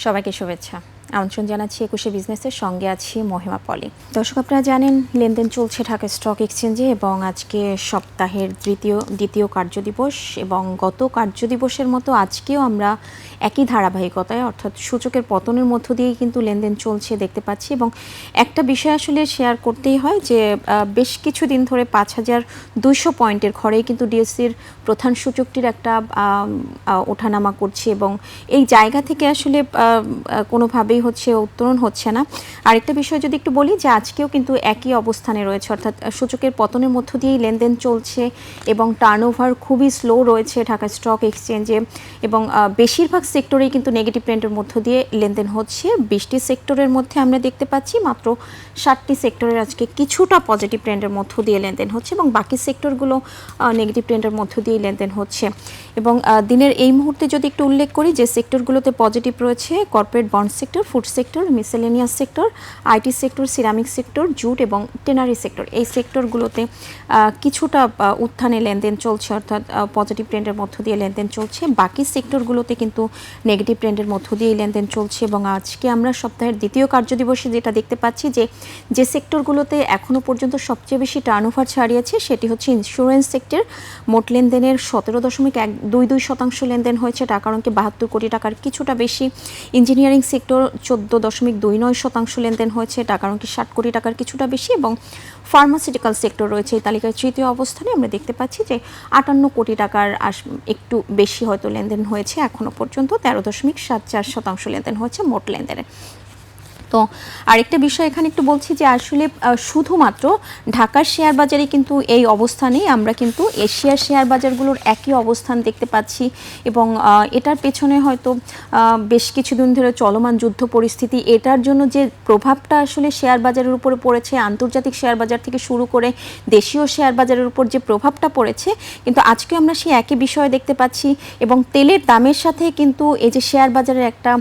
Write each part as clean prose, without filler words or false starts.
সবাইকে শুভেচ্ছা। আমন্ত্রণ জানাচ্ছি ২১শে বিজনেসের সঙ্গে আছি মহিমা পলি। দর্শক, আপনারা জানেন লেনদেন চলছে ঢাকা স্টক এক্সচেঞ্জে এবং আজকে সপ্তাহের দ্বিতীয় কার্যদিবস এবং গত কার্যদিবসের মতো আজকেও আমরা একই ধারাবাহিকতায় অর্থাৎ সূচকের পতনের মধ্য দিয়েই কিন্তু লেনদেন চলছে দেখতে পাচ্ছি। এবং একটা বিষয় আসলে শেয়ার করতেই হয় যে বেশ কিছুদিন ধরে ৫,২০০ পয়েন্টের ঘরেই কিন্তু ডিএসসির প্রধান সূচকটির একটা ওঠানামা করছে এবং এই জায়গা থেকে আসলে কোনোভাবেই উত্তরণ হচ্ছে না। আরেকটা বিষয় যদি একটু বলি যে আজকেও কিন্তু একই অবস্থানে রয়েছে, অর্থাৎ সূচকের পতনের মধ্য দিয়েই লেনদেন চলছে এবং টার্নওভার খুবই স্লো রয়েছে ঢাকা স্টক এক্সচেঞ্জে এবং বেশিরভাগ সেক্টরেই কিন্তু নেগেটিভ ট্রেন্ডের মধ্য দিয়ে লেনদেন হচ্ছে। ২০টি সেক্টরের মধ্যে আমরা দেখতে পাচ্ছি মাত্র 7টি সেক্টরের আজকে কিছুটা পজিটিভ ট্রেন্ডের মধ্য দিয়ে লেনদেন হচ্ছে এবং বাকি সেক্টরগুলো নেগেটিভ ট্রেন্ডের মধ্য দিয়ে লেনদেন হচ্ছে। এবং দিনের এই মুহূর্তে যদি একটু উল্লেখ করি যে সেক্টরগুলোতে পজিটিভ রয়েছে corporate bond sector, food sector, miscellaneous sector, IT sector, ceramic sector, jute এবং টেনারি সেক্টর। এই সেক্টরগুলোতে কিছুটা উত্থানে লেনদেন চলছে, অর্থাৎ পজিটিভ ট্রেন্ডের মধ্য দিয়ে লেনদেন চলছে। বাকি সেক্টরগুলোতে কিন্তু নেগেটিভ ট্রেন্ডের মধ্য দিয়েই লেনদেন চলছে। এবং আজকে আমরা সপ্তাহের দ্বিতীয় কার্যদিবসে যেটা দেখতে পাচ্ছি যে সেক্টরগুলোতে এখনও পর্যন্ত সবচেয়ে বেশি টার্নওভার ছাড়িয়েছে সেটি হচ্ছে ইন্স্যুরেন্স সেক্টর। মোট লেনদেনের 17.122% লেনদেন হয়েছে, টাকার অঙ্কে 72 কোটি টাকার কিছুটা বেশি। ইঞ্জিনিয়ারিং সেক্টর 14.29% লেনদেন হয়েছে, টাকার অঙ্কে 60 কোটি টাকার কিছুটা বেশি। এবং ফার্মাসিউটিক্যাল সেক্টর রয়েছে এই তালিকায় তৃতীয় অবস্থানে। আমরা দেখতে পাচ্ছি যে 58 কোটি টাকার একটু বেশি হয়তো লেনদেন হয়েছে এখনও পর্যন্ত। 13.74% লেনদেন হয়েছে মোট লেনদেনের। তো আরেকটা বিষয় এখানে একটু বলছি যে আসলে শুধুমাত্র ঢাকার শেয়ার বাজারে কিন্তু এই অবস্থানেই আমরা কিন্তু এশিয়ার শেয়ার বাজারগুলোর একই অবস্থান দেখতে পাচ্ছি এবং এটার পেছনে হয়তো বেশ কিছুদিন ধরে চলমান যুদ্ধ পরিস্থিতি, এটার জন্য যে প্রভাবটা আসলে শেয়ার বাজারের উপরে পড়েছে, আন্তর্জাতিক শেয়ার বাজার থেকে শুরু করে দেশীয় শেয়ার বাজারের উপর যে প্রভাবটা পড়েছে, কিন্তু আজকে আমরা সেই একই বিষয় দেখতে পাচ্ছি। এবং তেলের দামের সাথে কিন্তু এই যে শেয়ার বাজারের একটা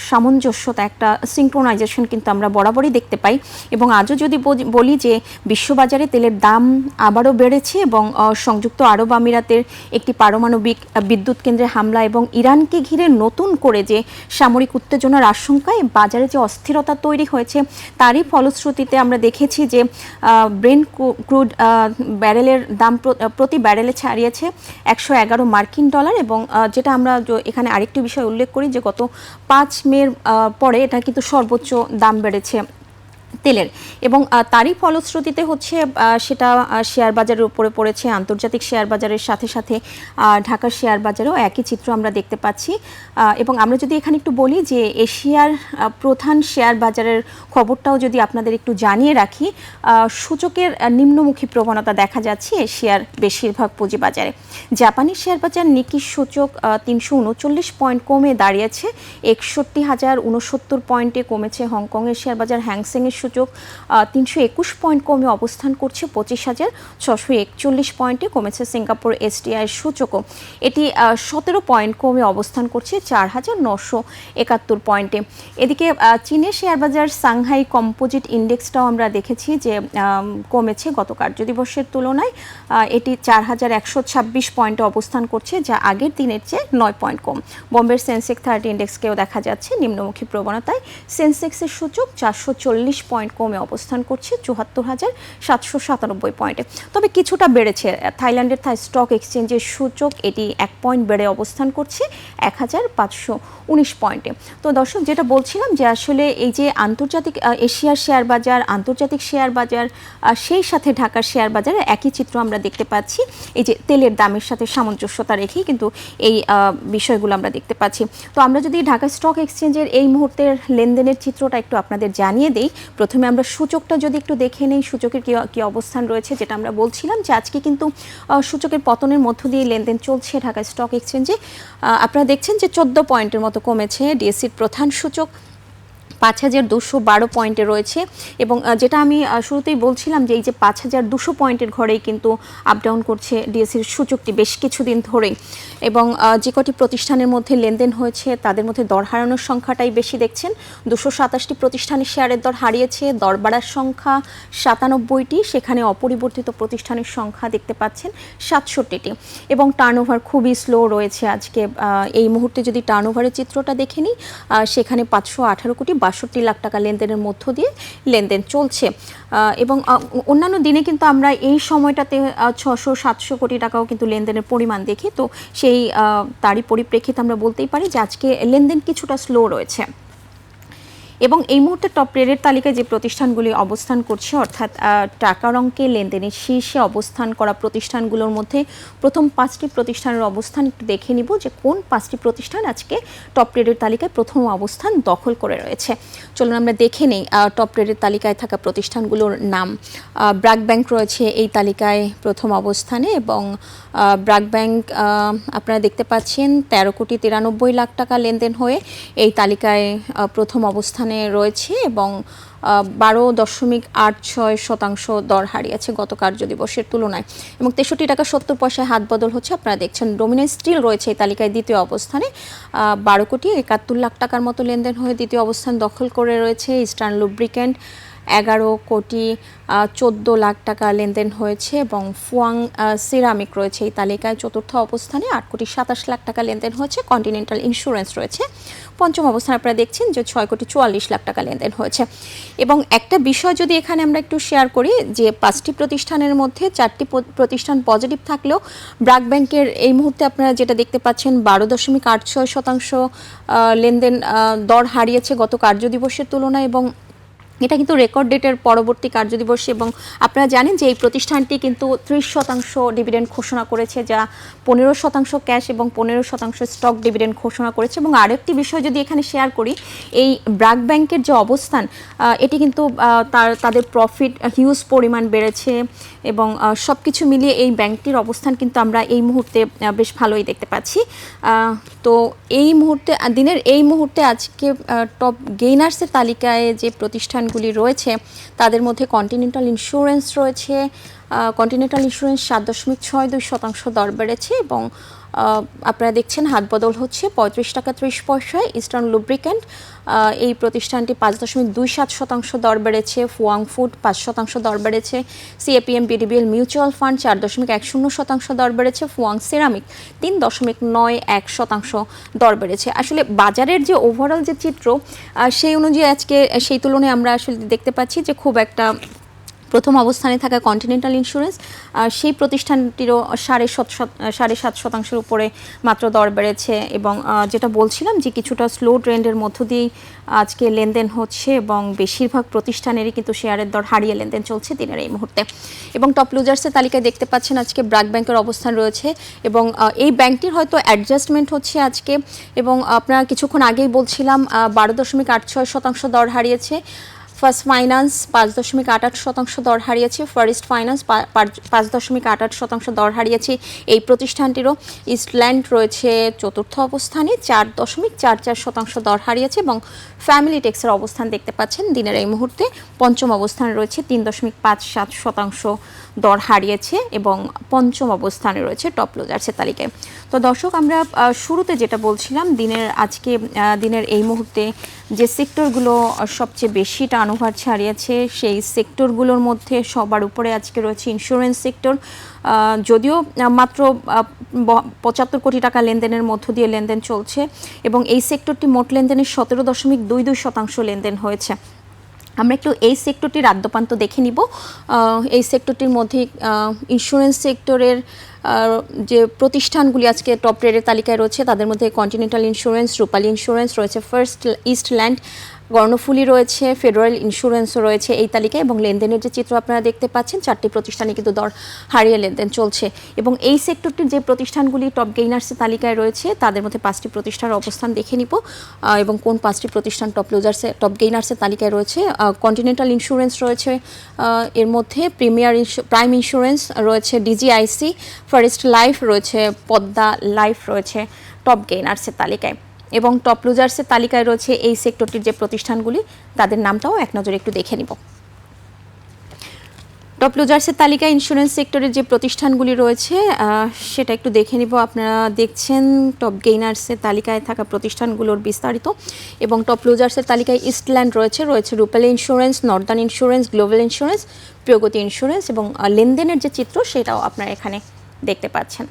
সামঞ্জস্যতা, একটা সিঙ্ক্রোনাইজেশন কিন্তু আমরা বরাবরই দেখতে পাই। এবং আজও যদি বলি যে বিশ্ববাজারে তেলের দাম আবারও বেড়েছে এবং সংযুক্ত আরব আমিরাতের একটি পারমাণবিক বিদ্যুৎ কেন্দ্রে হামলা এবং ইরানকে ঘিরে নতুন করে যে সামরিক উত্তেজনার আশঙ্কায় বাজারে যে অস্থিরতা তৈরি হয়েছে, তারই ফলশ্রুতিতে আমরা দেখেছি যে ব্রেন্ট ক্রুড ব্যারেলের দাম প্রতি ব্যারেলে ছাড়িয়েছে 111 মার্কিন ডলার। এবং যেটা আমরা এখানে আরেকটি বিষয় উল্লেখ করি যে গত 5 মের পরে এটা কিন্তু সর্বোচ্চ দাম বেড়েছে তেলের। এবং তারই ফলশ্রুতিতে সেটা শেয়ার বাজারের উপরে পড়েছে। আন্তর্জাতিক শেয়ার বাজারের সাথে সাথে ঢাকার শেয়ার বাজারেও একই চিত্র আমরা দেখতে পাচ্ছি। এবং আমরা যদি এখানে একটু বলি যে এশিয়ার প্রধান শেয়ার বাজারের খবরটাও যদি আপনাদের একটু জানিয়ে রাখি, সূচকের নিম্নমুখী প্রবণতা দেখা যাচ্ছে এশিয়ার বেশিরভাগ পুঁজিবাজারে। জাপানি শেয়ার বাজার নিকি সূচক 339 পয়েন্ট কমে দাঁড়িয়েছে 61,069 পয়েন্টে কমেছে। হংকংয়ের শেয়ার বাজার হ্যাংসেংয়ের সূচক 321 পয়েন্ট কমে অবস্থান করছে 25,641 পয়েন্টে কমেছে। সিঙ্গাপুর এসটিআই সূচকও এটি 17 পয়েন্ট কমে অবস্থান করছে 4,971 পয়েন্টে। এদিকে চীনের শেয়ার বাজার সাংহাই কম্পোজিট ইন্ডেক্সটাও আমরা দেখেছি যে কমেছে গত কার্যদিবসের তুলনায়। এটি 4,126 পয়েন্টে অবস্থান করছে, যা আগের দিনের চেয়ে 9 পয়েন্ট কম। বোম্বের সেন্সেক্স 30 ইন্ডেক্সকেও দেখা যাচ্ছে নিম্নমুখী প্রবণতায়। সেন্সেক্সের সূচক 440 পয়েন্ট কমে অবস্থান করছে 74,797 পয়েন্টে। তবে কিছুটা বেড়েছে থাইল্যান্ডের থাই স্টক এক্সচেঞ্জের সূচক, এটি 1 পয়েন্ট বেড়ে অবস্থান করছে 1,519 পয়েন্টে। তো দর্শক, যেটা বলছিলাম যে আসলে এই যে আন্তর্জাতিক এশিয়ার শেয়ার বাজার, আন্তর্জাতিক শেয়ার বাজার, সেই সাথে ঢাকার শেয়ার বাজারে একই চিত্র আমরা দেখতে পাচ্ছি। এই যে তেলের দামের সাথে সামঞ্জস্যতা রেখেই কিন্তু এই বিষয়গুলো আমরা দেখতে পাচ্ছি। তো আমরা যদি ঢাকা স্টক এক্সচেঞ্জের এই মুহূর্তের লেনদেনের চিত্রটা একটু আপনাদের জানিয়ে দিই। প্রথমে আমরা সূচকটা যদি একটু দেখে নেই, সূচকের কি অবস্থান রয়েছে, যেটা আমরা বলছিলাম যে আজকে কিন্তু সূচকের পতনের মধ্য দিয়ে লেনদেন চলছে ঢাকা স্টক এক্সচেঞ্জে। আপনারা দেখছেন যে 14 পয়েন্টের মতো কমেছে ডিএসসির প্রধান সূচক। 5212 পয়েন্টে রয়েছে এবং যেটা আমি শুরুতেই বলছিলাম যে এই যে 5200 পয়েন্টের ঘরেই কিন্তু আপ ডাউন করছে ডিএসসির সূচকটি বেশ কিছুদিন ধরেই এবং যে কটি প্রতিষ্ঠানের মধ্যে লেনদেন হয়েছে তাদের মধ্যে দর হারানোর সংখ্যাটাই বেশি দেখছেন। 227টি প্রতিষ্ঠানের শেয়ারের দর হারিয়েছে, দর বাড়ার সংখ্যা 97টি, সেখানে অপরিবর্তিত প্রতিষ্ঠানের সংখ্যা দেখতে পাচ্ছেন 67টি এবং টার্নওভার খুবই স্লো রয়েছে আজকে। এই মুহূর্তে যদি টার্নওভারের চিত্রটা দেখে নিই সেখানে 518 কোটি 62 লাখ টাকা লেনদেনের মধ্য দিয়ে লেনদেন চলছে এবং অন্যান্য দিনে কিন্তু আমরা এই সময়টাতে 600-700 কোটি টাকাও কিন্তু লেনদেনের পরিমাণ দেখি। তো সেই তারই পরিপ্রেক্ষিতে আমরা বলতেই পারি যে আজকে লেনদেন কিছুটা স্লো রয়েছে এবং এই মুহূর্তে টপ রেটের তালিকায় যে প্রতিষ্ঠানগুলি অবস্থান করছে অর্থাৎ টাকার অঙ্কে লেনদেনের শীর্ষে অবস্থান করা প্রতিষ্ঠানগুলোর মধ্যে প্রথম 5টি প্রতিষ্ঠানের অবস্থান একটু দেখে নিব যে কোন 5টি প্রতিষ্ঠান আজকে টপ রেটের তালিকায় প্রথম অবস্থান দখল করে রয়েছে। চলুন আমরা দেখে নেই টপ রেটের তালিকায় থাকা প্রতিষ্ঠানগুলোর নাম। ব্র্যাক ব্যাংক রয়েছে এই তালিকায় প্রথম অবস্থানে এবং ব্র্যাক ব্যাংক আপনারা দেখতে পাচ্ছেন 13 কোটি 93 লাখ টাকা লেনদেন হয়ে এই তালিকায় প্রথম অবস্থানে রয়েছে এবং 12.86% দর হারিয়েছে গত কার্যদিবসের তুলনায় এবং 63 টাকা 70 পয়সায় হাত বদল হচ্ছে। আপনারা দেখছেন ডোমিনেন্স স্টিল রয়েছে এই তালিকায় দ্বিতীয় অবস্থানে 12 কোটি 71 লাখ টাকার মতো লেনদেন হয়ে দ্বিতীয় অবস্থান দখল করে রয়েছে। ইস্টার্ন লুব্রিক্যান্ট 11 কোটি 14 লাখ টাকা লেনদেন হয়েছে এবং ফুয়াং সিরামিক রয়েছে এই তালিকায় চতুর্থ অবস্থানে 8 কোটি 27 লাখ টাকা লেনদেন হয়েছে। কন্টিনেন্টাল ইন্স্যুরেন্স রয়েছে পঞ্চম অবস্থানে, আপনারা দেখছেন যে 6 কোটি 44 লাখ টাকা লেনদেন হয়েছে এবং একটা বিষয় যদি এখানে আমরা একটু শেয়ার করি যে 5টি প্রতিষ্ঠানের মধ্যে 4টি প্রতিষ্ঠান পজিটিভ থাকলেও ব্র্যাক ব্যাংকের এই মুহূর্তে আপনারা যেটা দেখতে পাচ্ছেন 12.86% লেনদেন দর হারিয়েছে গত কার্যদিবসের তুলনায় এবং এটা কিন্তু রেকর্ড ডেটের পরবর্তী কার্যদিবস এবং আপনারা জানেন যে এই প্রতিষ্ঠানটি কিন্তু 30% ডিভিডেন্ড ঘোষণা করেছে, যা 15% ক্যাশ এবং 15% স্টক ডিভিডেন্ড ঘোষণা করেছে। এবং আরেকটি বিষয় যদি এখানে শেয়ার করি, এই ব্র্যাক ব্যাংকের যে অবস্থান এটি কিন্তু তাদের প্রফিট হিউজ পরিমাণ বেড়েছে এবং সব কিছু মিলিয়ে এই ব্যাংকটির অবস্থান কিন্তু আমরা এই মুহূর্তে বেশ ভালোই দেখতে পাচ্ছি। তো এই মুহূর্তে দিনের এই মুহূর্তে আজকে টপ গেইনার্সের তালিকায় যে প্রতিষ্ঠানগুলি রয়েছে তাদের মধ্যে কন্টিনেন্টাল ইন্স্যুরেন্স রয়েছে। কন্টিনেন্টাল ইন্স্যুরেন্স 7.62% দর বেড়েছে এবং আপনারা দেখছেন হাত বদল হচ্ছে 35 টাকা 30 পয়সায়। ইস্টার্ন লুব্রিক্যান্ট এই প্রতিষ্ঠানটি 5.27% দর বেড়েছে। ফুয়াং ফুড 5% দর বেড়েছে। সিএপিএম বিডিবিএল মিউচুয়াল ফান্ড 4.10% দর বেড়েছে। ফুয়াং সিরামিক 3.91% দর বেড়েছে। আসলে বাজারের যে ওভারঅল যে চিত্র সেই অনুযায়ী আজকে সেই তুলনায় আমরা আসলে দেখতে পাচ্ছি যে খুব একটা প্রথম অবস্থানে থাকা কন্টিনেন্টাল ইন্স্যুরেন্স সেই প্রতিষ্ঠানটিরও 7.5% উপরে মাত্র দর বেড়েছে এবং যেটা বলছিলাম যে কিছুটা স্লো ট্রেন্ডের মধ্য দিয়েই আজকে লেনদেন হচ্ছে এবং বেশিরভাগ প্রতিষ্ঠানেরই কিন্তু শেয়ারের দর হারিয়ে লেনদেন চলছে দিনের এই মুহূর্তে। এবং টপ লুজার্সের তালিকায় দেখতে পাচ্ছেন আজকে ব্র্যাক ব্যাংকের অবস্থান রয়েছে এবং এই ব্যাংকটির হয়তো অ্যাডজাস্টমেন্ট হচ্ছে আজকে এবং আপনারা কিছুক্ষণ আগেই বলছিলাম 12.86% দর হারিয়েছে। ফার্স্ট ফাইন্যান্স 5.88% দর হারিয়েছে। ফরেস্ট ফাইন্যান্স 5.88% দর হারিয়েছে এই প্রতিষ্ঠানটিরও। ইস্টল্যান্ড রয়েছে চতুর্থ অবস্থানে 4.44% দর হারিয়েছে এবং ফ্যামিলি টেক্সের অবস্থান দেখতে পাচ্ছেন দিনের এই মুহূর্তে পঞ্চম অবস্থানে রয়েছে 3.57% দর হারিয়েছে এবং পঞ্চম অবস্থানে রয়েছে টপ লুজার্সের তালিকায়। তো দর্শক, আমরা শুরুতে যেটা বলছিলাম দিনের এই মুহূর্তে যে সেক্টরগুলো সবচেয়ে বেশি টার্নওভার ছাড়িয়েছে সেই সেক্টরগুলোর মধ্যে সবার উপরে আজকে রয়েছে ইন্স্যুরেন্স সেক্টর। যদিও মাত্র 75 কোটি টাকা লেনদেনের মধ্য দিয়ে লেনদেন চলছে এবং এই সেক্টরটি মোট লেনদেনের 17.22% লেনদেন হয়েছে। আমরা একটু এই সেক্টরটির আদ্যপান্ত দেখে নিব। এই সেক্টরটির মধ্যে ইন্স্যুরেন্স সেক্টরের যে প্রতিষ্ঠানগুলি আজকে টপ রেটের তালিকায় রয়েছে তাদের মধ্যে কন্টিনেন্টাল ইন্স্যুরেন্স, রূপালী ইন্স্যুরেন্স রয়েছে, ফার্স্ট ইস্টল্যান্ড, গর্ণফুলি রয়েছে, ফেডারেল ইন্স্যুরেন্সও রয়েছে এই তালিকায় এবং লেনদেনের যে চিত্র আপনারা দেখতে পাচ্ছেন 4টি প্রতিষ্ঠানে কিন্তু দর হারিয়ে লেনদেন চলছে এবং এই সেক্টরটির যে প্রতিষ্ঠানগুলি টপ গেইনার্সের তালিকায় রয়েছে তাদের মধ্যে 5টি প্রতিষ্ঠানের অবস্থান দেখে নিব এবং কোন 5টি প্রতিষ্ঠান টপ গেইনার্সের তালিকায় রয়েছে। কন্টিনেন্টাল ইন্স্যুরেন্স রয়েছে এর মধ্যে, প্রাইম ইন্স্যুরেন্স রয়েছে, ডিজিআইসি, ফরেস্ট লাইফ রয়েছে, পদ্মা লাইফ রয়েছে টপ গেইনার্সের তালিকায়। এবং টপ লুজার্সের তালিকায় রয়েছে এই সেক্টরটির যে প্রতিষ্ঠানগুলি, তাদের নামটাও এক নজরে একটু দেখে নিব। টপ লুজার্সের তালিকায় ইন্স্যুরেন্স সেক্টরের যে প্রতিষ্ঠানগুলি রয়েছে সেটা একটু দেখে নিব। আপনারা দেখছেন টপ গেইনার্সের তালিকায় থাকা প্রতিষ্ঠানগুলোর বিস্তারিত, এবং টপ লুজার্সের তালিকায় ইস্টল্যান্ড রয়েছে Rupali Insurance, Northern Insurance, Global Insurance, Pragati Insurance, এবং লেনদেনের যে চিত্র সেটাও আপনারা এখানে দেখতে পাচ্ছেন।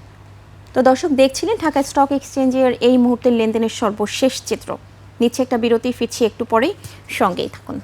তো দর্শক, দেখছিলেন ঢাকা স্টক এক্সচেঞ্জের এই মুহূর্তের লেনদেনের সর্বশেষ চিত্র। নিচ্ছে একটা বিরতি, ফিরছি একটু পরেই, সঙ্গেই থাকুন।